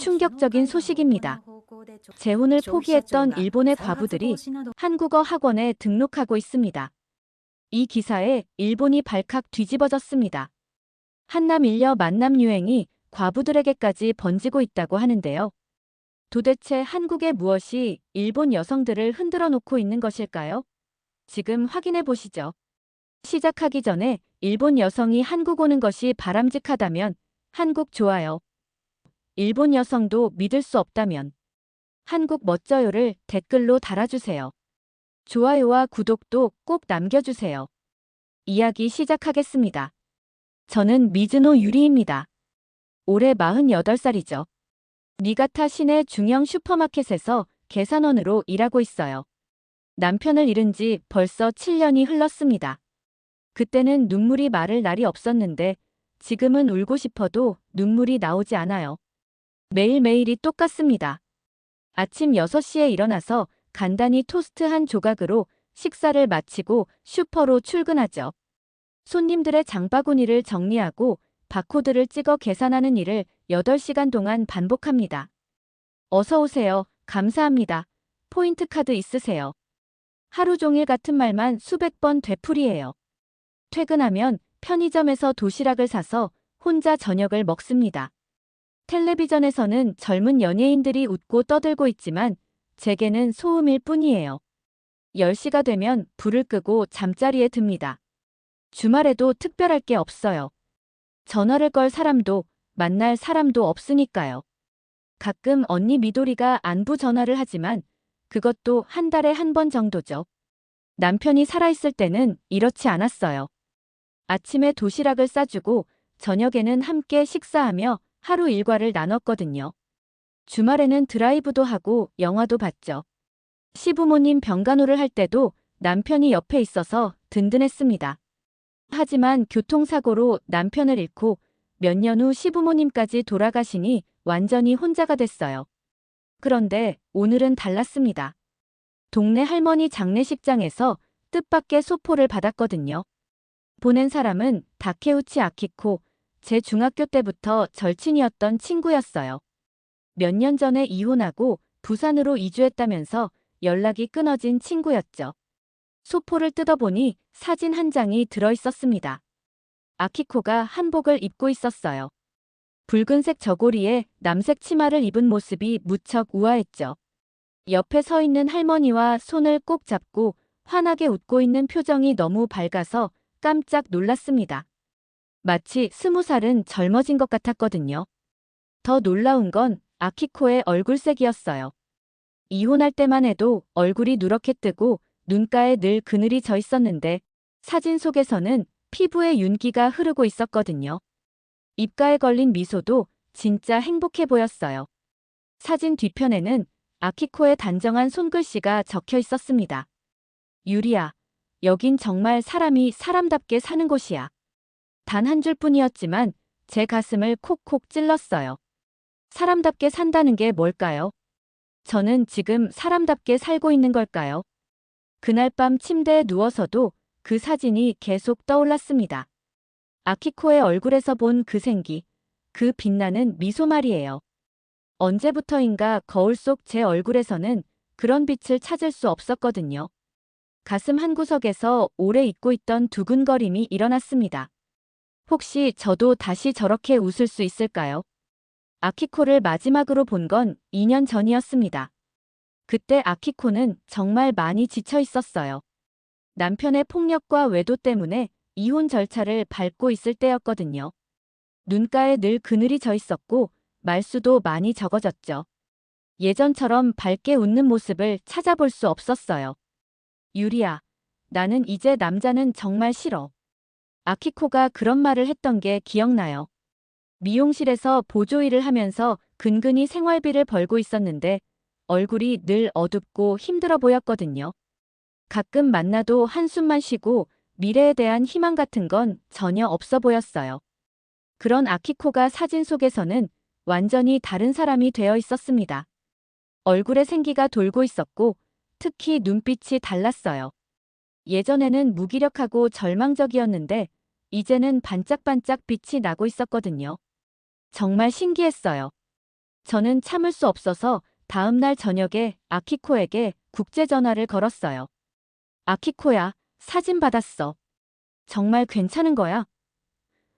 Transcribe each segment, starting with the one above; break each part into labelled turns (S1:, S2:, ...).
S1: 충격적인 소식입니다. 재혼을 포기했던 일본의 과부들이 한국어 학원에 등록하고 있습니다. 이 기사에 일본이 발칵 뒤집어졌습니다. 한남일녀 만남 유행이 과부들에게까지 번지고 있다고 하는데요. 도대체 한국의 무엇이 일본 여성들을 흔들어 놓고 있는 것일까요? 지금 확인해 보시죠. 시작하기 전에 일본 여성이 한국 오는 것이 바람직하다면 한국 좋아요. 일본 여성도 믿을 수 없다면 한국 멋져요를 댓글로 달아주세요. 좋아요와 구독도 꼭 남겨주세요. 이야기 시작하겠습니다. 저는 미즈노 유리입니다. 올해 48살이죠. 니가타 시내 중형 슈퍼마켓에서 계산원으로 일하고 있어요. 남편을 잃은 지 벌써 7년이 흘렀습니다. 그때는 눈물이 마를 날이 없었는데 지금은 울고 싶어도 눈물이 나오지 않아요. 매일매일이 똑같습니다. 아침 6시에 일어나서 간단히 토스트 한 조각으로 식사를 마치고 슈퍼로 출근하죠. 손님들의 장바구니를 정리하고 바코드를 찍어 계산하는 일을 8시간 동안 반복합니다. 어서 오세요. 감사합니다. 포인트 카드 있으세요? 하루 종일 같은 말만 수백 번 되풀이해요. 퇴근하면 편의점에서 도시락을 사서 혼자 저녁을 먹습니다. 텔레비전에서는 젊은 연예인들이 웃고 떠들고 있지만 제게는 소음일 뿐이에요. 10시가 되면 불을 끄고 잠자리에 듭니다. 주말에도 특별할 게 없어요. 전화를 걸 사람도 만날 사람도 없으니까요. 가끔 언니 미도리가 안부 전화를 하지만 그것도 한 달에 한 번 정도죠. 남편이 살아있을 때는 이렇지 않았어요. 아침에 도시락을 싸주고 저녁에는 함께 식사하며 하루 일과를 나눴거든요. 주말에는 드라이브도 하고 영화도 봤죠. 시부모님 병간호를 할 때도 남편이 옆에 있어서 든든했습니다. 하지만 교통사고로 남편을 잃고 몇 년 후 시부모님까지 돌아가시니 완전히 혼자가 됐어요. 그런데 오늘은 달랐습니다. 동네 할머니 장례식장에서 뜻밖의 소포를 받았거든요. 보낸 사람은 다케우치 아키코, 제 중학교 때부터 절친이었던 친구였어요. 몇 년 전에 이혼하고 부산으로 이주했다면서 연락이 끊어진 친구였죠. 소포를 뜯어보니 사진 한 장이 들어있었습니다. 아키코가 한복을 입고 있었어요. 붉은색 저고리에 남색 치마를 입은 모습이 무척 우아했죠. 옆에 서 있는 할머니와 손을 꼭 잡고 환하게 웃고 있는 표정이 너무 밝아서 깜짝 놀랐습니다. 마치 20살은 젊어진 것 같았거든요. 더 놀라운 건 아키코의 얼굴색이었어요. 이혼할 때만 해도 얼굴이 누렇게 뜨고 눈가에 늘 그늘이 져 있었는데 사진 속에서는 피부에 윤기가 흐르고 있었거든요. 입가에 걸린 미소도 진짜 행복해 보였어요. 사진 뒤편에는 아키코의 단정한 손글씨가 적혀 있었습니다. 유리야, 여긴 정말 사람이 사람답게 사는 곳이야. 단 한 줄뿐이었지만 제 가슴을 콕콕 찔렀어요. 사람답게 산다는 게 뭘까요? 저는 지금 사람답게 살고 있는 걸까요? 그날 밤 침대에 누워서도 그 사진이 계속 떠올랐습니다. 아키코의 얼굴에서 본 그 생기, 그 빛나는 미소 말이에요. 언제부터인가 거울 속 제 얼굴에서는 그런 빛을 찾을 수 없었거든요. 가슴 한구석에서 오래 잊고 있던 두근거림이 일어났습니다. 혹시 저도 다시 저렇게 웃을 수 있을까요? 아키코를 마지막으로 본 건 2년 전이었습니다. 그때 아키코는 정말 많이 지쳐 있었어요. 남편의 폭력과 외도 때문에 이혼 절차를 밟고 있을 때였거든요. 눈가에 늘 그늘이 져 있었고 말수도 많이 적어졌죠. 예전처럼 밝게 웃는 모습을 찾아볼 수 없었어요. 유리야, 나는 이제 남자는 정말 싫어. 아키코가 그런 말을 했던 게 기억나요. 미용실에서 보조일을 하면서 근근히 생활비를 벌고 있었는데 얼굴이 늘 어둡고 힘들어 보였거든요. 가끔 만나도 한숨만 쉬고 미래에 대한 희망 같은 건 전혀 없어 보였어요. 그런 아키코가 사진 속에서는 완전히 다른 사람이 되어 있었습니다. 얼굴에 생기가 돌고 있었고 특히 눈빛이 달랐어요. 예전에는 무기력하고 절망적이었는데 이제는 반짝반짝 빛이 나고 있었거든요. 정말 신기했어요. 저는 참을 수 없어서 다음 날 저녁에 아키코에게 국제전화를 걸었어요. 아키코야, 사진 받았어. 정말 괜찮은 거야?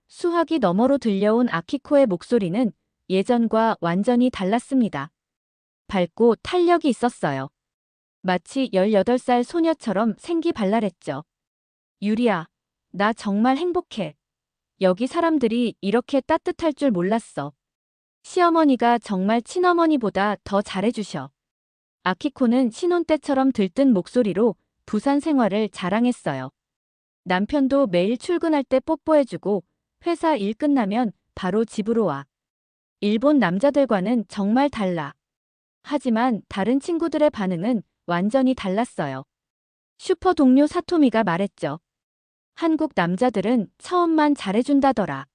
S1: 수화기 너머로 들려온 아키코의 목소리는 예전과 완전히 달랐습니다. 밝고 탄력이 있었어요. 마치 18살 소녀처럼 생기발랄했죠. 유리야, 나 정말 행복해. 여기 사람들이 이렇게 따뜻할 줄 몰랐어. 시어머니가 정말 친어머니보다 더 잘해주셔. 아키코는 신혼 때처럼 들뜬 목소리로 부산 생활을 자랑했어요. 남편도 매일 출근할 때 뽀뽀해주고 회사 일 끝나면 바로 집으로 와. 일본 남자들과는 정말 달라. 하지만 다른 친구들의 반응은 완전히 달랐어요. 슈퍼 동료 사토미가 말했죠. 한국 남자들은 처음만 잘해준다더라.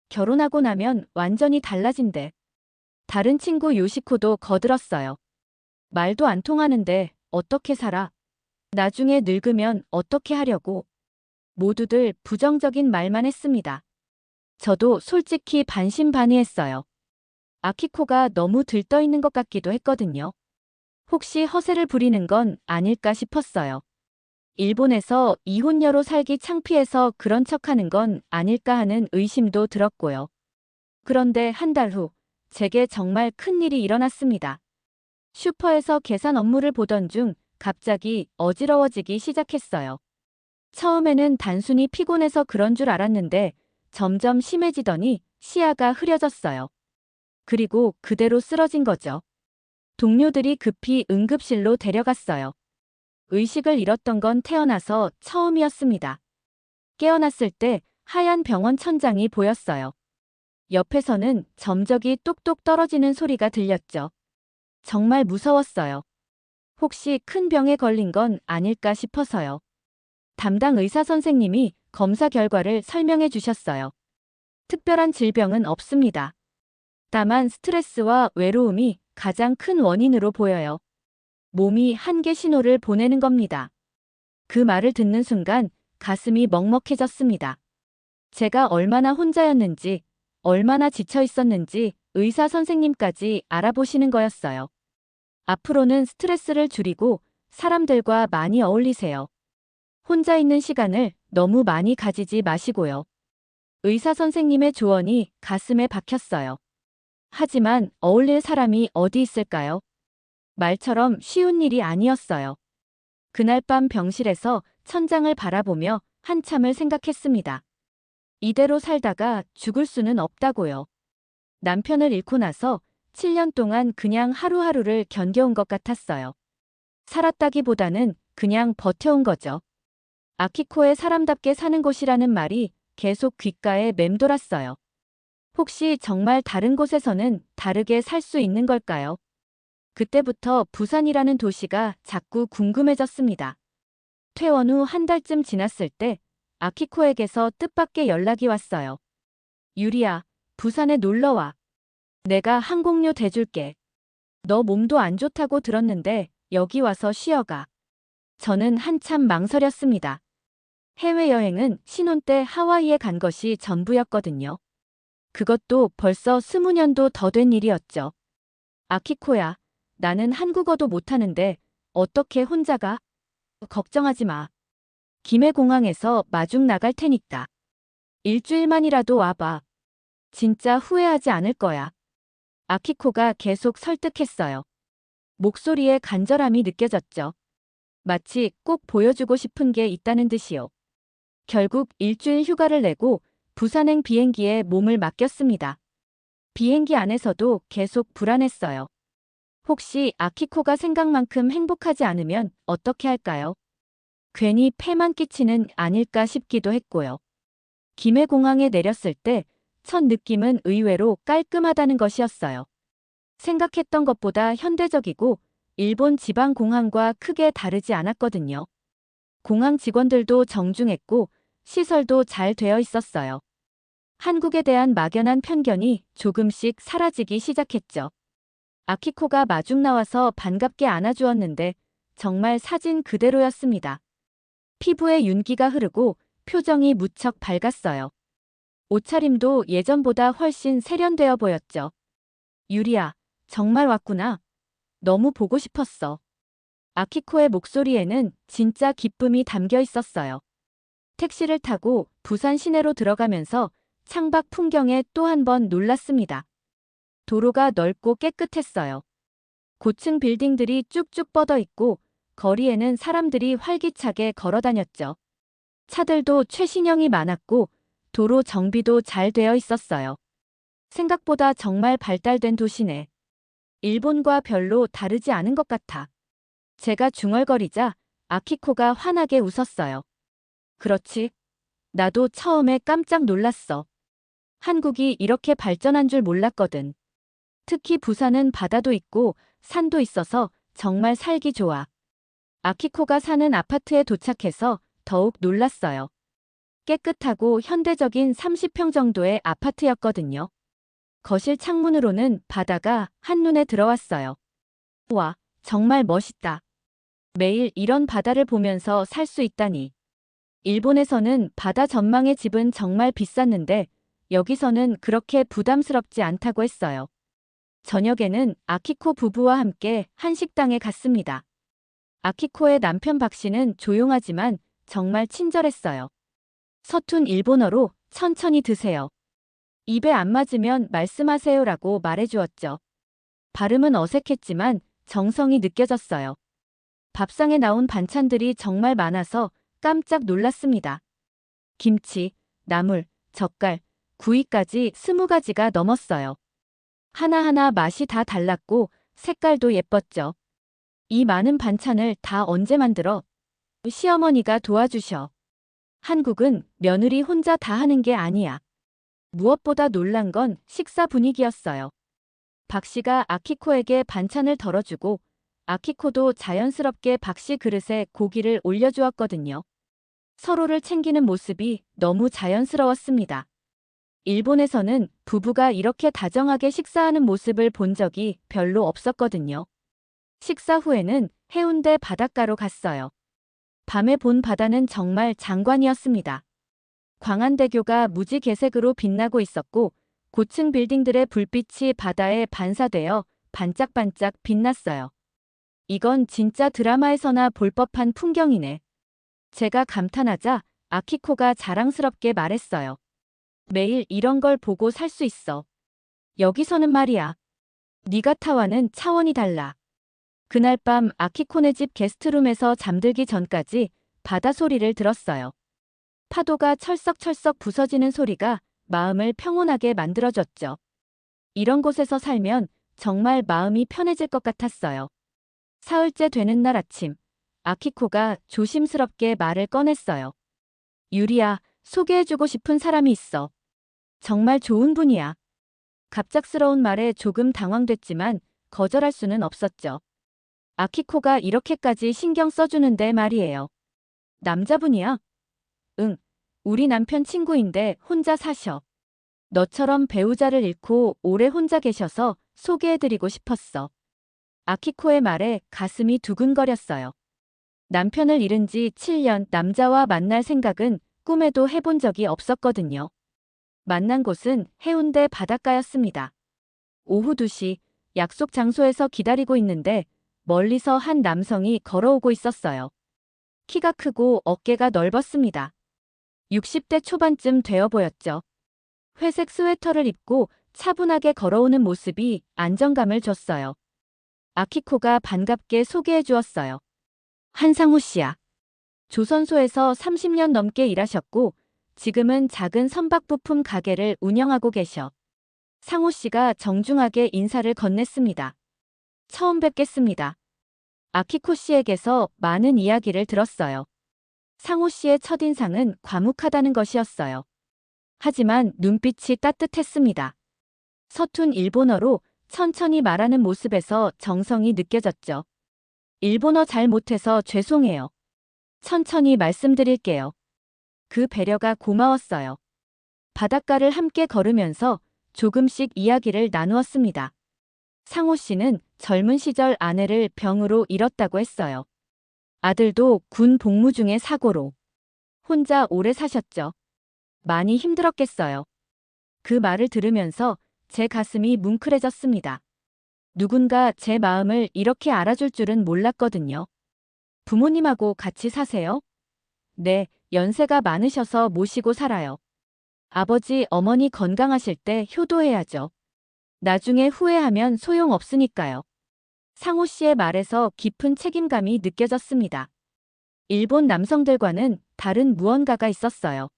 S1: 결혼하고 나면 완전히 달라진대. 다른 친구 요시코도 거들었어요. 말도 안 통하는데 어떻게 살아? 나중에 늙으면 어떻게 하려고? 모두들 부정적인 말만 했습니다. 저도 솔직히 반신반의했어요. 아키코가 너무 들떠 있는 것 같기도 했거든요. 혹시 허세를 부리는 건 아닐까 싶었어요. 일본에서 이혼녀로 살기 창피해서 그런 척하는 건 아닐까 하는 의심도 들었고요. 그런데 한 달 후, 제게 정말 큰일이 일어났습니다. 슈퍼에서 계산 업무를 보던 중 갑자기 어지러워지기 시작했어요. 처음에는 단순히 피곤해서 그런 줄 알았는데 점점 심해지더니 시야가 흐려졌어요. 그리고 그대로 쓰러진 거죠. 동료들이 급히 응급실로 데려갔어요. 의식을 잃었던 건 태어나서 처음이었습니다. 깨어났을 때 하얀 병원 천장이 보였어요. 옆에서는 점적이 똑똑 떨어지는 소리가 들렸죠. 정말 무서웠어요. 혹시 큰 병에 걸린 건 아닐까 싶어서요. 담당 의사 선생님이 검사 결과를 설명해 주셨어요. 특별한 질병은 없습니다. 다만 스트레스와 외로움이 가장 큰 원인으로 보여요. 몸이 한계 신호를 보내는 겁니다. 그 말을 듣는 순간 가슴이 먹먹해졌습니다. 제가 얼마나 혼자였는지, 얼마나 지쳐 있었는지 의사 선생님까지 알아보시는 거였어요. 앞으로는 스트레스를 줄이고 사람들과 많이 어울리세요. 혼자 있는 시간을 너무 많이 가지지 마시고요. 의사 선생님의 조언이 가슴에 박혔어요. 하지만 어울릴 사람이 어디 있을까요? 말처럼 쉬운 일이 아니었어요. 그날 밤 병실에서 천장을 바라보며 한참을 생각했습니다. 이대로 살다가 죽을 수는 없다고요. 남편을 잃고 나서 7년 동안 그냥 하루하루를 견뎌온 것 같았어요. 살았다기보다는 그냥 버텨온 거죠. 아키코의 사람답게 사는 곳이라는 말이 계속 귓가에 맴돌았어요. 혹시 정말 다른 곳에서는 다르게 살 수 있는 걸까요? 그때부터 부산이라는 도시가 자꾸 궁금해졌습니다. 퇴원 후 한 달쯤 지났을 때 아키코에게서 뜻밖의 연락이 왔어요. 유리야, 부산에 놀러와. 내가 항공료 대줄게. 너 몸도 안 좋다고 들었는데 여기 와서 쉬어가. 저는 한참 망설였습니다. 해외여행은 신혼 때 하와이에 간 것이 전부였거든요. 그것도 벌써 20년도 더 된 일이었죠. 아키코야, 나는 한국어도 못하는데 어떻게 혼자 가? 걱정하지 마. 김해공항에서 마중 나갈 테니까. 일주일만이라도 와봐. 진짜 후회하지 않을 거야. 아키코가 계속 설득했어요. 목소리에 간절함이 느껴졌죠. 마치 꼭 보여주고 싶은 게 있다는 듯이요. 결국 일주일 휴가를 내고 부산행 비행기에 몸을 맡겼습니다. 비행기 안에서도 계속 불안했어요. 혹시 아키코가 생각만큼 행복하지 않으면 어떻게 할까요? 괜히 폐만 끼치는 아닐까 싶기도 했고요. 김해공항에 내렸을 때 첫 느낌은 의외로 깔끔하다는 것이었어요. 생각했던 것보다 현대적이고 일본 지방 공항과 크게 다르지 않았거든요. 공항 직원들도 정중했고 시설도 잘 되어 있었어요. 한국에 대한 막연한 편견이 조금씩 사라지기 시작했죠. 아키코가 마중 나와서 반갑게 안아주었는데 정말 사진 그대로였습니다. 피부에 윤기가 흐르고 표정이 무척 밝았어요. 옷차림도 예전보다 훨씬 세련되어 보였죠. 유리야, 정말 왔구나. 너무 보고 싶었어. 아키코의 목소리에는 진짜 기쁨이 담겨 있었어요. 택시를 타고 부산 시내로 들어가면서 창밖 풍경에 또 한 번 놀랐습니다. 도로가 넓고 깨끗했어요. 고층 빌딩들이 쭉쭉 뻗어 있고 거리에는 사람들이 활기차게 걸어 다녔죠. 차들도 최신형이 많았고 도로 정비도 잘 되어 있었어요. 생각보다 정말 발달된 도시네. 일본과 별로 다르지 않은 것 같아. 제가 중얼거리자 아키코가 환하게 웃었어요. 그렇지. 나도 처음에 깜짝 놀랐어. 한국이 이렇게 발전한 줄 몰랐거든. 특히 부산은 바다도 있고 산도 있어서 정말 살기 좋아. 아키코가 사는 아파트에 도착해서 더욱 놀랐어요. 깨끗하고 현대적인 30평 정도의 아파트였거든요. 거실 창문으로는 바다가 한눈에 들어왔어요. 와, 정말 멋있다. 매일 이런 바다를 보면서 살 수 있다니. 일본에서는 바다 전망의 집은 정말 비쌌는데 여기서는 그렇게 부담스럽지 않다고 했어요. 저녁에는 아키코 부부와 함께 한식당에 갔습니다. 아키코의 남편 박 씨는 조용하지만 정말 친절했어요. 서툰 일본어로 천천히 드세요. 입에 안 맞으면 말씀하세요라고 말해주었죠. 발음은 어색했지만 정성이 느껴졌어요. 밥상에 나온 반찬들이 정말 많아서 깜짝 놀랐습니다. 김치, 나물, 젓갈, 구이까지 20가지가 넘었어요. 하나하나 맛이 다 달랐고 색깔도 예뻤죠. 이 많은 반찬을 다 언제 만들어? 시어머니가 도와주셔. 한국은 며느리 혼자 다 하는 게 아니야. 무엇보다 놀란 건 식사 분위기였어요. 박 씨가 아키코에게 반찬을 덜어주고 아키코도 자연스럽게 박 씨 그릇에 고기를 올려주었거든요. 서로를 챙기는 모습이 너무 자연스러웠습니다. 일본에서는 부부가 이렇게 다정하게 식사하는 모습을 본 적이 별로 없었거든요. 식사 후에는 해운대 바닷가로 갔어요. 밤에 본 바다는 정말 장관이었습니다. 광안대교가 무지개색으로 빛나고 있었고 고층 빌딩들의 불빛이 바다에 반사되어 반짝반짝 빛났어요. 이건 진짜 드라마에서나 볼 법한 풍경이네. 제가 감탄하자 아키코가 자랑스럽게 말했어요. 매일 이런 걸 보고 살 수 있어. 여기서는 말이야. 니가타와는 차원이 달라. 그날 밤 아키코네 집 게스트룸에서 잠들기 전까지 바다 소리를 들었어요. 파도가 철썩철썩 부서지는 소리가 마음을 평온하게 만들어줬죠. 이런 곳에서 살면 정말 마음이 편해질 것 같았어요. 사흘째 되는 날 아침, 아키코가 조심스럽게 말을 꺼냈어요. 유리야, 소개해주고 싶은 사람이 있어. 정말 좋은 분이야. 갑작스러운 말에 조금 당황됐지만 거절할 수는 없었죠. 아키코가 이렇게까지 신경 써주는데 말이에요. 남자분이야? 응, 우리 남편 친구인데 혼자 사셔. 너처럼 배우자를 잃고 오래 혼자 계셔서 소개해드리고 싶었어. 아키코의 말에 가슴이 두근거렸어요. 남편을 잃은 지 7년, 남자와 만날 생각은 꿈에도 해본 적이 없었거든요. 만난 곳은 해운대 바닷가였습니다. 오후 2시, 약속 장소에서 기다리고 있는데 멀리서 한 남성이 걸어오고 있었어요. 키가 크고 어깨가 넓었습니다. 60대 초반쯤 되어 보였죠. 회색 스웨터를 입고 차분하게 걸어오는 모습이 안정감을 줬어요. 아키코가 반갑게 소개해 주었어요. 한상우 씨야. 조선소에서 30년 넘게 일하셨고 지금은 작은 선박 부품 가게를 운영하고 계셔. 상우 씨가 정중하게 인사를 건넸습니다. 처음 뵙겠습니다. 아키코 씨에게서 많은 이야기를 들었어요. 상우 씨의 첫인상은 과묵하다는 것이었어요. 하지만 눈빛이 따뜻했습니다. 서툰 일본어로 천천히 말하는 모습에서 정성이 느껴졌죠. 일본어 잘 못해서 죄송해요. 천천히 말씀드릴게요. 그 배려가 고마웠어요. 바닷가를 함께 걸으면서 조금씩 이야기를 나누었습니다. 상호 씨는 젊은 시절 아내를 병으로 잃었다고 했어요. 아들도 군 복무 중에 사고로. 혼자 오래 사셨죠. 많이 힘들었겠어요. 그 말을 들으면서 제 가슴이 뭉클해졌습니다. 누군가 제 마음을 이렇게 알아줄 줄은 몰랐거든요. 부모님하고 같이 사세요? 네, 연세가 많으셔서 모시고 살아요. 아버지, 어머니 건강하실 때 효도해야죠. 나중에 후회하면 소용없으니까요. 상호 씨의 말에서 깊은 책임감이 느껴졌습니다. 일본 남성들과는 다른 무언가가 있었어요.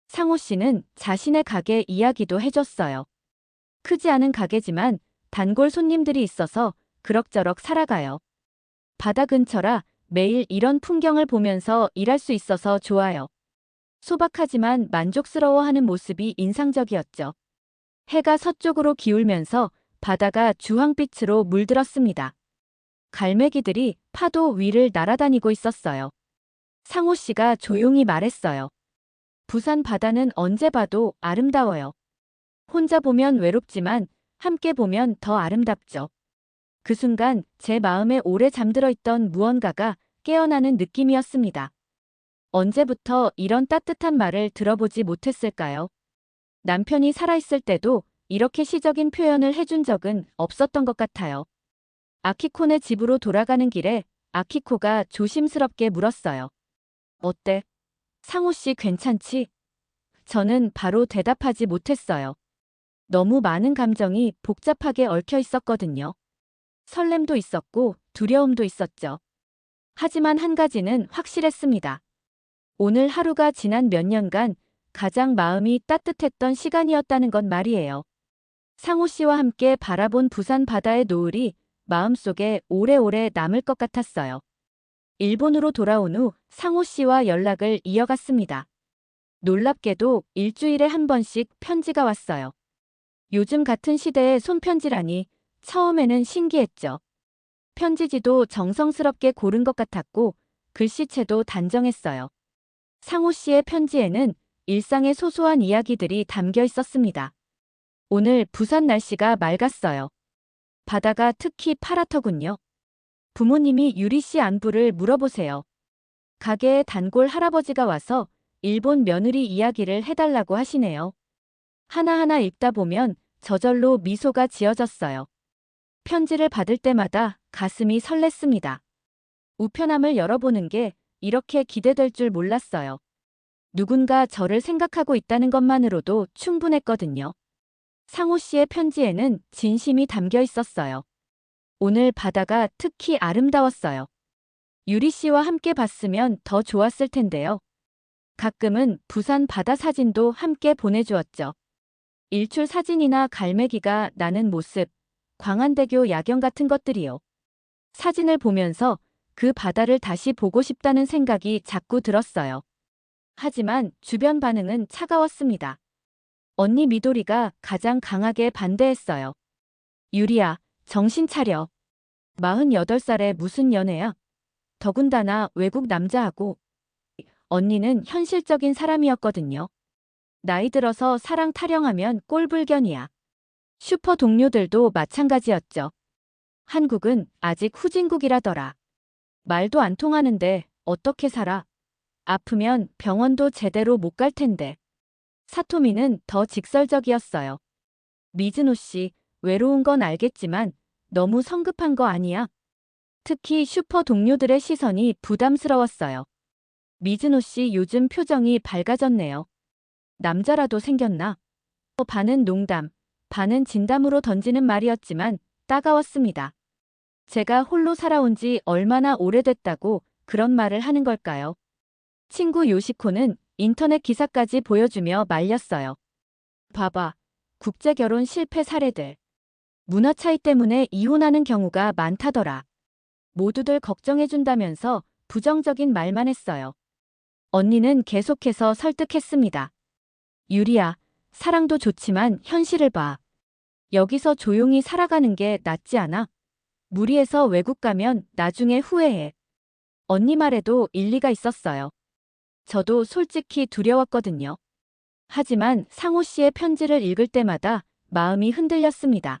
S1: 상호 씨는 자신의 가게 이야기도 해줬어요. 크지 않은 가게지만 단골 손님들이 있어서 그럭저럭 살아가요. 바다 근처라 매일 이런 풍경을 보면서 일할 수 있어서 좋아요. 소박하지만 만족스러워하는 모습이 인상적이었죠. 해가 서쪽으로 기울면서 바다가 주황빛으로 물들었습니다. 갈매기들이 파도 위를 날아다니고 있었어요. 상호 씨가 조용히 말했어요. 부산 바다는 언제 봐도 아름다워요. 혼자 보면 외롭지만 함께 보면 더 아름답죠. 그 순간 제 마음에 오래 잠들어 있던 무언가가 깨어나는 느낌이었습니다. 언제부터 이런 따뜻한 말을 들어보지 못했을까요? 남편이 살아있을 때도 이렇게 시적인 표현을 해준 적은 없었던 것 같아요. 아키코네 집으로 돌아가는 길에 아키코가 조심스럽게 물었어요. 어때? 상호 씨 괜찮지? 저는 바로 대답하지 못했어요. 너무 많은 감정이 복잡하게 얽혀 있었거든요. 설렘도 있었고 두려움도 있었죠. 하지만 한 가지는 확실했습니다. 오늘 하루가 지난 몇 년간 가장 마음이 따뜻했던 시간이었다는 건 말이에요. 상호 씨와 함께 바라본 부산 바다의 노을이 마음속에 오래오래 남을 것 같았어요. 일본으로 돌아온 후 상호 씨와 연락을 이어갔습니다. 놀랍게도 일주일에 한 번씩 편지가 왔어요. 요즘 같은 시대에 손편지라니 처음에는 신기했죠. 편지지도 정성스럽게 고른 것 같았고 글씨체도 단정했어요. 상호 씨의 편지에는 일상의 소소한 이야기들이 담겨 있었습니다. 오늘 부산 날씨가 맑았어요. 바다가 특히 파랗더군요. 부모님이 유리 씨 안부를 물어보세요. 가게에 단골 할아버지가 와서 일본 며느리 이야기를 해달라고 하시네요. 하나하나 읽다 보면 저절로 미소가 지어졌어요. 편지를 받을 때마다 가슴이 설렜습니다. 우편함을 열어보는 게 이렇게 기대될 줄 몰랐어요. 누군가 저를 생각하고 있다는 것만으로도 충분했거든요. 상호 씨의 편지에는 진심이 담겨 있었어요. 오늘 바다가 특히 아름다웠어요. 유리 씨와 함께 봤으면 더 좋았을 텐데요. 가끔은 부산 바다 사진도 함께 보내주었죠. 일출 사진이나 갈매기가 나는 모습, 광안대교 야경 같은 것들이요. 사진을 보면서 그 바다를 다시 보고 싶다는 생각이 자꾸 들었어요. 하지만 주변 반응은 차가웠습니다. 언니 미도리가 가장 강하게 반대했어요. 유리야, 정신 차려. 48살에 무슨 연애야? 더군다나 외국 남자하고. 언니는 현실적인 사람이었거든요. 나이 들어서 사랑 타령하면 꼴불견이야. 슈퍼 동료들도 마찬가지였죠. 한국은 아직 후진국이라더라. 말도 안 통하는데 어떻게 살아? 아프면 병원도 제대로 못 갈 텐데. 사토미는 더 직설적이었어요. 미즈노 씨, 외로운 건 알겠지만 너무 성급한 거 아니야? 특히 슈퍼 동료들의 시선이 부담스러웠어요. 미즈노 씨 요즘 표정이 밝아졌네요. 남자라도 생겼나? 반은 농담, 반은 진담으로 던지는 말이었지만 따가웠습니다. 제가 홀로 살아온 지 얼마나 오래됐다고 그런 말을 하는 걸까요? 친구 요시코는 인터넷 기사까지 보여주며 말렸어요. 봐봐. 국제결혼 실패 사례들. 문화 차이 때문에 이혼하는 경우가 많다더라. 모두들 걱정해준다면서 부정적인 말만 했어요. 언니는 계속해서 설득했습니다. 유리야, 사랑도 좋지만 현실을 봐. 여기서 조용히 살아가는 게 낫지 않아? 무리해서 외국 가면 나중에 후회해. 언니 말에도 일리가 있었어요. 저도 솔직히 두려웠거든요. 하지만 상호 씨의 편지를 읽을 때마다 마음이 흔들렸습니다.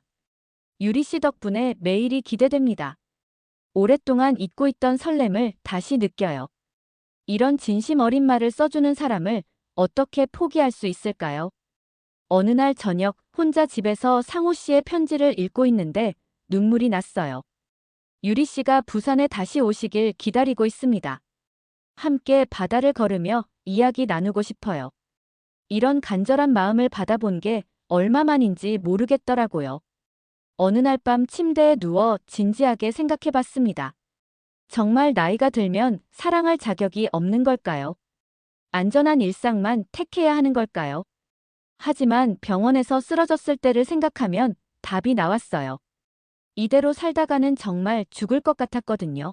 S1: 유리 씨 덕분에 매일이 기대됩니다. 오랫동안 잊고 있던 설렘을 다시 느껴요. 이런 진심 어린 말을 써주는 사람을 어떻게 포기할 수 있을까요? 어느 날 저녁 혼자 집에서 상호 씨의 편지를 읽고 있는데 눈물이 났어요. 유리 씨가 부산에 다시 오시길 기다리고 있습니다. 함께 바다를 걸으며 이야기 나누고 싶어요. 이런 간절한 마음을 받아본 게 얼마만인지 모르겠더라고요. 어느 날 밤 침대에 누워 진지하게 생각해 봤습니다. 정말 나이가 들면 사랑할 자격이 없는 걸까요? 안전한 일상만 택해야 하는 걸까요? 하지만 병원에서 쓰러졌을 때를 생각하면 답이 나왔어요. 이대로 살다가는 정말 죽을 것 같았거든요.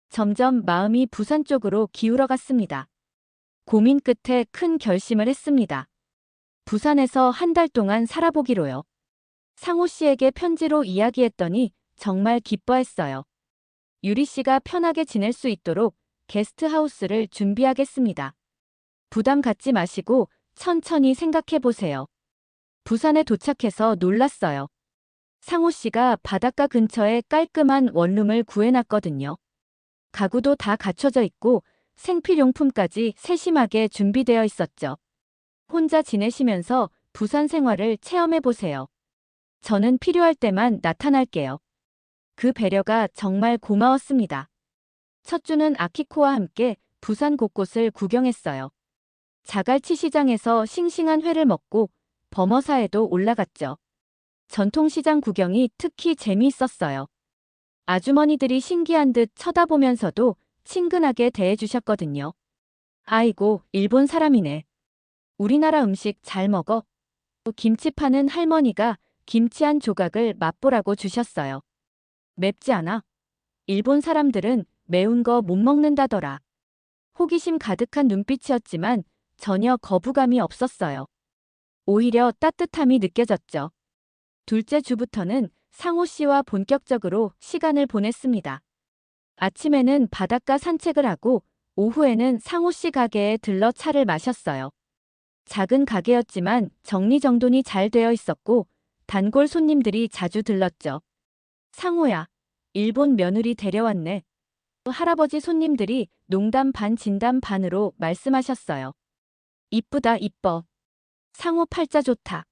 S1: 점점 마음이 부산 쪽으로 기울어 갔습니다. 고민 끝에 큰 결심을 했습니다. 부산에서 한 달 동안 살아보기로요. 상호 씨에게 편지로 이야기했더니 정말 기뻐했어요. 유리 씨가 편하게 지낼 수 있도록 게스트하우스를 준비하겠습니다. 부담 갖지 마시고 천천히 생각해 보세요. 부산에 도착해서 놀랐어요. 상호 씨가 바닷가 근처에 깔끔한 원룸을 구해놨거든요. 가구도 다 갖춰져 있고 생필용품까지 세심하게 준비되어 있었죠. 혼자 지내시면서 부산 생활을 체험해 보세요. 저는 필요할 때만 나타날게요. 그 배려가 정말 고마웠습니다. 첫 주는 아키코와 함께 부산 곳곳을 구경했어요. 자갈치 시장에서 싱싱한 회를 먹고 범어사에도 올라갔죠. 전통시장 구경이 특히 재미있었어요. 아주머니들이 신기한 듯 쳐다보면서도 친근하게 대해주셨거든요. 아이고, 일본 사람이네. 우리나라 음식 잘 먹어. 김치 파는 할머니가 김치 한 조각을 맛보라고 주셨어요. 맵지 않아? 일본 사람들은 매운 거 못 먹는다더라. 호기심 가득한 눈빛이었지만 전혀 거부감이 없었어요. 오히려 따뜻함이 느껴졌죠. 둘째 주부터는 상호 씨와 본격적으로 시간을 보냈습니다. 아침에는 바닷가 산책을 하고 오후에는 상호 씨 가게에 들러 차를 마셨어요. 작은 가게였지만 정리정돈이 잘 되어 있었고 단골 손님들이 자주 들렀죠. 상호야, 일본 며느리 데려왔네. 할아버지 손님들이 농담 반 진담 반으로 말씀하셨어요. 이쁘다 이뻐. 상호 팔자 좋다.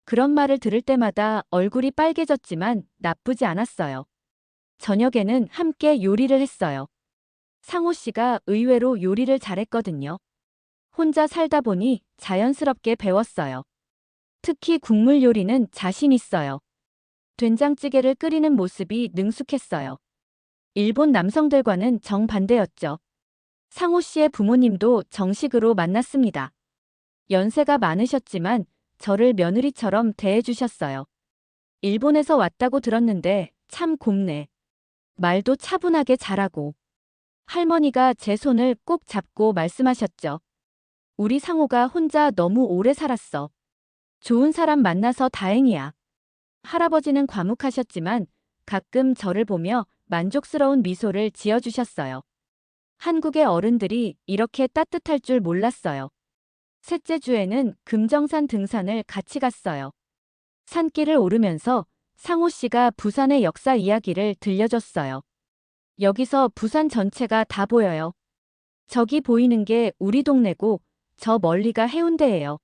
S1: 그런 말을 들을 때마다 얼굴이 빨개졌지만 나쁘지 않았어요. 저녁에는 함께 요리를 했어요. 상호 씨가 의외로 요리를 잘했거든요. 혼자 살다 보니 자연스럽게 배웠어요. 특히 국물 요리는 자신 있어요. 된장찌개를 끓이는 모습이 능숙했어요. 일본 남성들과는 정반대였죠. 상호 씨의 부모님도 정식으로 만났습니다. 연세가 많으셨지만 저를 며느리처럼 대해주셨어요. 일본에서 왔다고 들었는데 참 곱네. 말도 차분하게 잘하고. 할머니가 제 손을 꼭 잡고 말씀하셨죠. 우리 상호가 혼자 너무 오래 살았어. 좋은 사람 만나서 다행이야. 할아버지는 과묵하셨지만 가끔 저를 보며 만족스러운 미소를 지어주셨어요. 한국의 어른들이 이렇게 따뜻할 줄 몰랐어요. 셋째 주에는 금정산 등산을 같이 갔어요. 산길을 오르면서 상호 씨가 부산의 역사 이야기를 들려줬어요. 여기서 부산 전체가 다 보여요. 저기 보이는 게 우리 동네고 저 멀리가 해운대예요.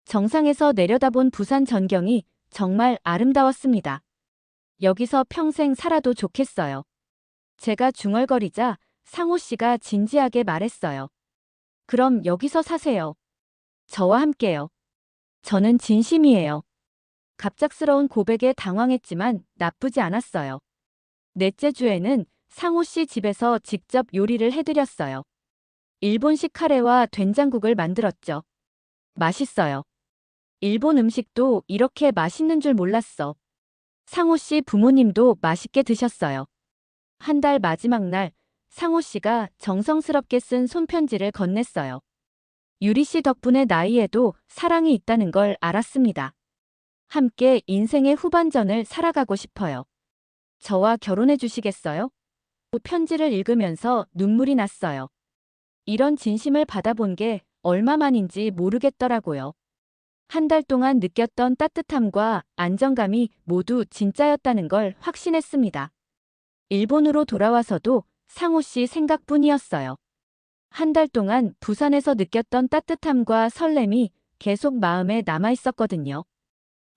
S1: 정상에서 내려다본 부산 전경이 정말 아름다웠습니다. 여기서 평생 살아도 좋겠어요. 제가 중얼거리자 상호 씨가 진지하게 말했어요. 그럼 여기서 사세요. 저와 함께요. 저는 진심이에요. 갑작스러운 고백에 당황했지만 나쁘지 않았어요. 넷째 주에는 상호 씨 집에서 직접 요리를 해드렸어요. 일본식 카레와 된장국을 만들었죠. 맛있어요. 일본 음식도 이렇게 맛있는 줄 몰랐어. 상호 씨 부모님도 맛있게 드셨어요. 한 달 마지막 날 상호 씨가 정성스럽게 쓴 손편지를 건넸어요. 유리 씨 덕분에 나이에도 사랑이 있다는 걸 알았습니다. 함께 인생의 후반전을 살아가고 싶어요. 저와 결혼해 주시겠어요? 편지를 읽으면서 눈물이 났어요. 이런 진심을 받아본 게 얼마만인지 모르겠더라고요. 한 달 동안 느꼈던 따뜻함과 안정감이 모두 진짜였다는 걸 확신했습니다. 일본으로 돌아와서도 상호 씨 생각뿐이었어요. 한 달 동안 부산에서 느꼈던 따뜻함과 설렘이 계속 마음에 남아 있었거든요.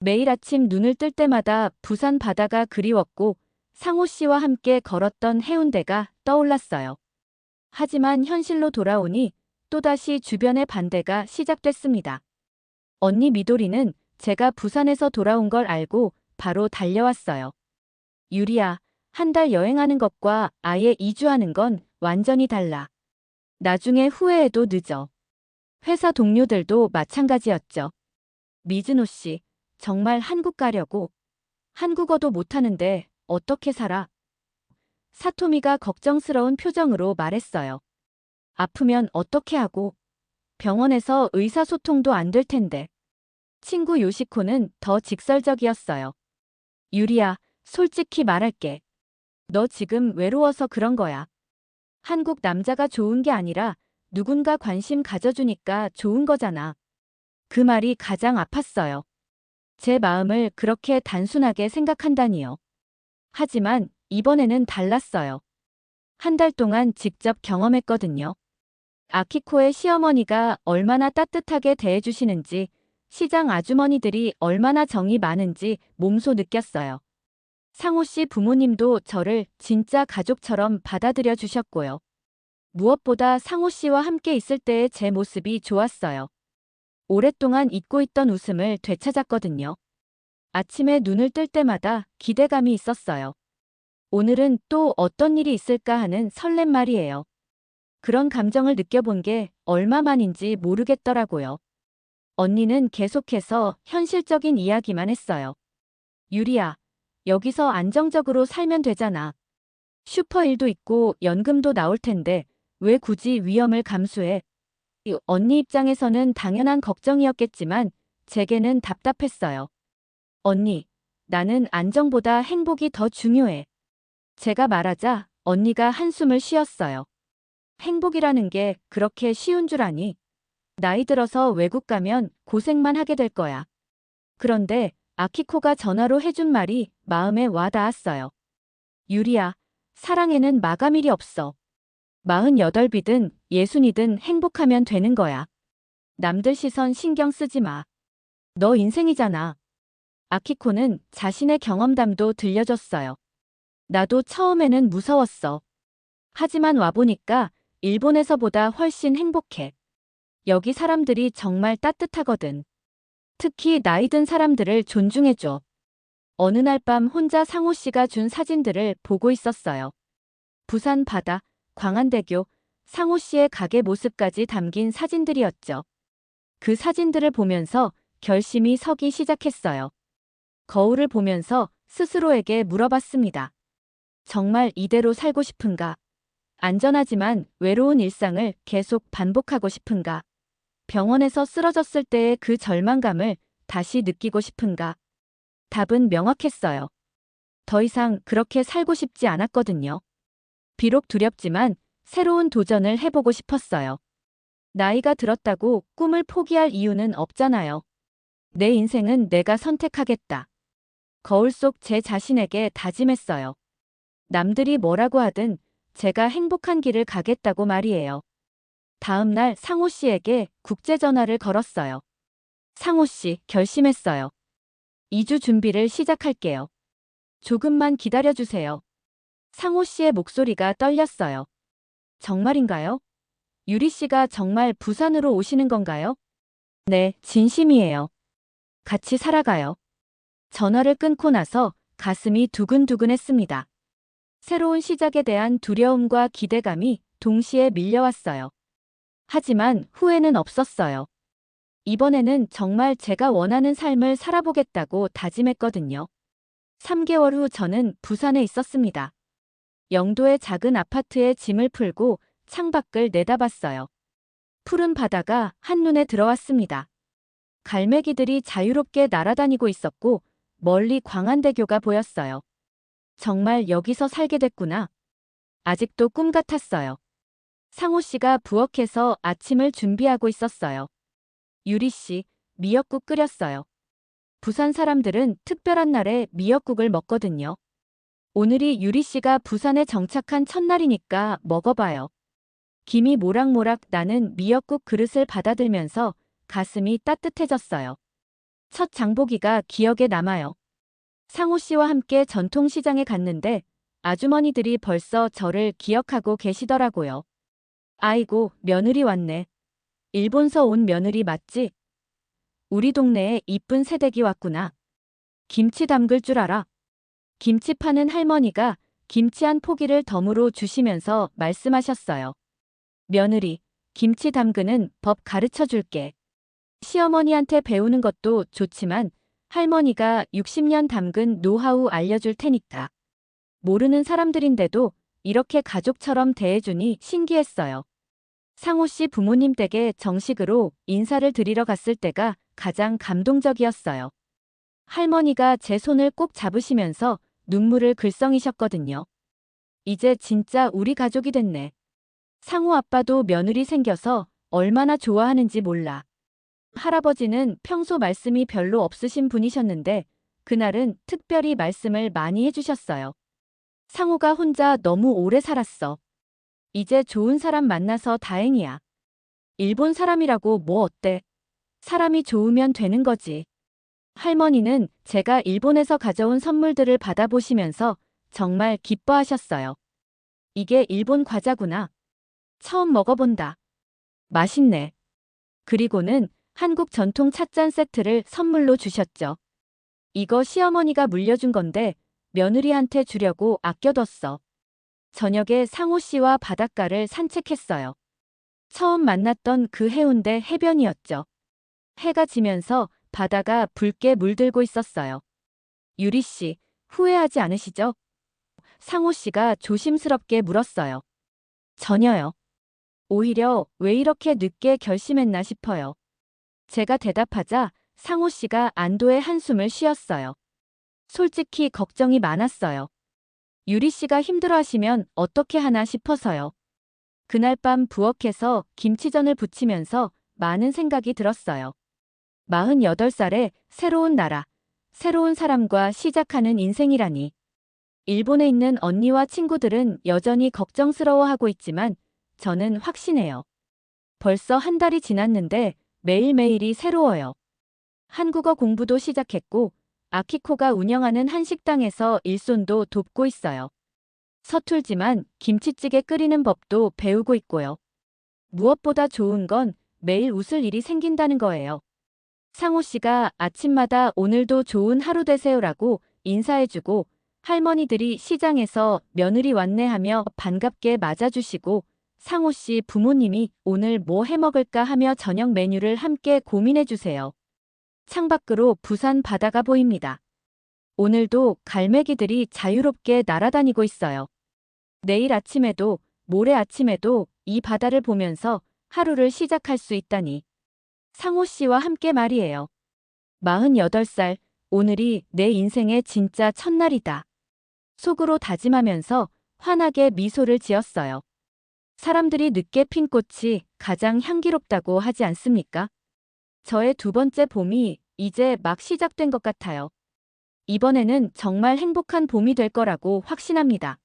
S1: 매일 아침 눈을 뜰 때마다 부산 바다가 그리웠고 상호 씨와 함께 걸었던 해운대가 떠올랐어요. 하지만 현실로 돌아오니 또다시 주변의 반대가 시작됐습니다. 언니 미도리는 제가 부산에서 돌아온 걸 알고 바로 달려왔어요. 유리야, 한 달 여행하는 것과 아예 이주하는 건 완전히 달라. 나중에 후회해도 늦어. 회사 동료들도 마찬가지였죠. 미즈노 씨, 정말 한국 가려고. 한국어도 못하는데 어떻게 살아? 사토미가 걱정스러운 표정으로 말했어요. 아프면 어떻게 하고? 병원에서 의사소통도 안 될 텐데. 친구 요시코는 더 직설적이었어요. 유리야, 솔직히 말할게. 너 지금 외로워서 그런 거야. 한국 남자가 좋은 게 아니라 누군가 관심 가져주니까 좋은 거잖아. 그 말이 가장 아팠어요. 제 마음을 그렇게 단순하게 생각한다니요. 하지만 이번에는 달랐어요. 한 달 동안 직접 경험했거든요. 아키코의 시어머니가 얼마나 따뜻하게 대해주시는지, 시장 아주머니들이 얼마나 정이 많은지 몸소 느꼈어요. 상호 씨 부모님도 저를 진짜 가족처럼 받아들여 주셨고요. 무엇보다 상호 씨와 함께 있을 때의 제 모습이 좋았어요. 오랫동안 잊고 있던 웃음을 되찾았거든요. 아침에 눈을 뜰 때마다 기대감이 있었어요. 오늘은 또 어떤 일이 있을까 하는 설렘 말이에요. 그런 감정을 느껴본 게 얼마만인지 모르겠더라고요. 언니는 계속해서 현실적인 이야기만 했어요. 유리야, 여기서 안정적으로 살면 되잖아. 슈퍼일도 있고 연금도 나올 텐데 왜 굳이 위험을 감수해? 언니 입장에서는 당연한 걱정이었겠지만 제게는 답답했어요. 언니, 나는 안정보다 행복이 더 중요해. 제가 말하자 언니가 한숨을 쉬었어요. 행복이라는 게 그렇게 쉬운 줄 아니? 나이 들어서 외국 가면 고생만 하게 될 거야. 그런데 아키코가 전화로 해준 말이 마음에 와 닿았어요. 유리야, 사랑에는 마감일이 없어. 48이든 60이든 행복하면 되는 거야. 남들 시선 신경 쓰지 마. 너 인생이잖아. 아키코는 자신의 경험담도 들려줬어요. 나도 처음에는 무서웠어. 하지만 와보니까 일본에서보다 훨씬 행복해. 여기 사람들이 정말 따뜻하거든. 특히 나이 든 사람들을 존중해줘. 어느 날 밤 혼자 상호 씨가 준 사진들을 보고 있었어요. 부산 바다, 광안대교, 상호 씨의 가게 모습까지 담긴 사진들이었죠. 그 사진들을 보면서 결심이 서기 시작했어요. 거울을 보면서 스스로에게 물어봤습니다. 정말 이대로 살고 싶은가? 안전하지만 외로운 일상을 계속 반복하고 싶은가? 병원에서 쓰러졌을 때의 그 절망감을 다시 느끼고 싶은가? 답은 명확했어요. 더 이상 그렇게 살고 싶지 않았거든요. 비록 두렵지만 새로운 도전을 해보고 싶었어요. 나이가 들었다고 꿈을 포기할 이유는 없잖아요. 내 인생은 내가 선택하겠다. 거울 속 제 자신에게 다짐했어요. 남들이 뭐라고 하든 제가 행복한 길을 가겠다고 말이에요. 다음 날 상호 씨에게 국제전화를 걸었어요. 상호 씨, 결심했어요. 이주 준비를 시작할게요. 조금만 기다려주세요. 상호 씨의 목소리가 떨렸어요. 정말인가요? 유리 씨가 정말 부산으로 오시는 건가요? 네, 진심이에요. 같이 살아가요. 전화를 끊고 나서 가슴이 두근두근했습니다. 새로운 시작에 대한 두려움과 기대감이 동시에 밀려왔어요. 하지만 후회는 없었어요. 이번에는 정말 제가 원하는 삶을 살아보겠다고 다짐했거든요. 3개월 후 저는 부산에 있었습니다. 영도의 작은 아파트에 짐을 풀고 창밖을 내다봤어요. 푸른 바다가 한눈에 들어왔습니다. 갈매기들이 자유롭게 날아다니고 있었고 멀리 광안대교가 보였어요. 정말 여기서 살게 됐구나. 아직도 꿈 같았어요. 상호 씨가 부엌에서 아침을 준비하고 있었어요. 유리 씨, 미역국 끓였어요. 부산 사람들은 특별한 날에 미역국을 먹거든요. 오늘이 유리 씨가 부산에 정착한 첫날이니까 먹어봐요. 김이 모락모락 나는 미역국 그릇을 받아들면서 가슴이 따뜻해졌어요. 첫 장보기가 기억에 남아요. 상호 씨와 함께 전통시장에 갔는데 아주머니들이 벌써 저를 기억하고 계시더라고요. 아이고, 며느리 왔네. 일본서 온 며느리 맞지? 우리 동네에 이쁜 새댁이 왔구나. 김치 담글 줄 알아? 김치 파는 할머니가 김치 한 포기를 덤으로 주시면서 말씀하셨어요. 며느리, 김치 담그는 법 가르쳐 줄게. 시어머니한테 배우는 것도 좋지만 할머니가 60년 담근 노하우 알려줄 테니까. 모르는 사람들인데도 이렇게 가족처럼 대해주니 신기했어요. 상호 씨 부모님 댁에 정식으로 인사를 드리러 갔을 때가 가장 감동적이었어요. 할머니가 제 손을 꼭 잡으시면서 눈물을 글썽이셨거든요. 이제 진짜 우리 가족이 됐네. 상호 아빠도 며느리 생겨서 얼마나 좋아하는지 몰라. 할아버지는 평소 말씀이 별로 없으신 분이셨는데 그날은 특별히 말씀을 많이 해주셨어요. 상호가 혼자 너무 오래 살았어. 이제 좋은 사람 만나서 다행이야. 일본 사람이라고 뭐 어때? 사람이 좋으면 되는 거지. 할머니는 제가 일본에서 가져온 선물들을 받아보시면서 정말 기뻐하셨어요. 이게 일본 과자구나. 처음 먹어본다. 맛있네. 그리고는 한국 전통 찻잔 세트를 선물로 주셨죠. 이거 시어머니가 물려준 건데 며느리한테 주려고 아껴뒀어. 저녁에 상호 씨와 바닷가를 산책했어요. 처음 만났던 그 해운대 해변이었죠. 해가 지면서 바다가 붉게 물들고 있었어요. 유리 씨, 후회하지 않으시죠? 상호 씨가 조심스럽게 물었어요. 전혀요. 오히려 왜 이렇게 늦게 결심했나 싶어요. 제가 대답하자 상호 씨가 안도의 한숨을 쉬었어요. 솔직히 걱정이 많았어요. 유리 씨가 힘들어하시면 어떻게 하나 싶어서요. 그날 밤 부엌에서 김치전을 부치면서 많은 생각이 들었어요. 48살에 새로운 나라, 새로운 사람과 시작하는 인생이라니. 일본에 있는 언니와 친구들은 여전히 걱정스러워하고 있지만 저는 확신해요. 벌써 한 달이 지났는데 매일매일이 새로워요. 한국어 공부도 시작했고 아키코가 운영하는 한식당에서 일손도 돕고 있어요. 서툴지만 김치찌개 끓이는 법도 배우고 있고요. 무엇보다 좋은 건 매일 웃을 일이 생긴다는 거예요. 상호 씨가 아침마다 오늘도 좋은 하루 되세요라고 인사해주고 할머니들이 시장에서 며느리 왔네 하며 반갑게 맞아주시고 상호 씨 부모님이 오늘 뭐 해먹을까 하며 저녁 메뉴를 함께 고민해주세요. 창밖으로 부산 바다가 보입니다. 오늘도 갈매기들이 자유롭게 날아다니고 있어요. 내일 아침에도 모레 아침에도 이 바다를 보면서 하루를 시작할 수 있다니. 상호 씨와 함께 말이에요. 48살, 오늘이 내 인생의 진짜 첫날이다. 속으로 다짐하면서 환하게 미소를 지었어요. 사람들이 늦게 핀 꽃이 가장 향기롭다고 하지 않습니까? 저의 두 번째 봄이 이제 막 시작된 것 같아요. 이번에는 정말 행복한 봄이 될 거라고 확신합니다.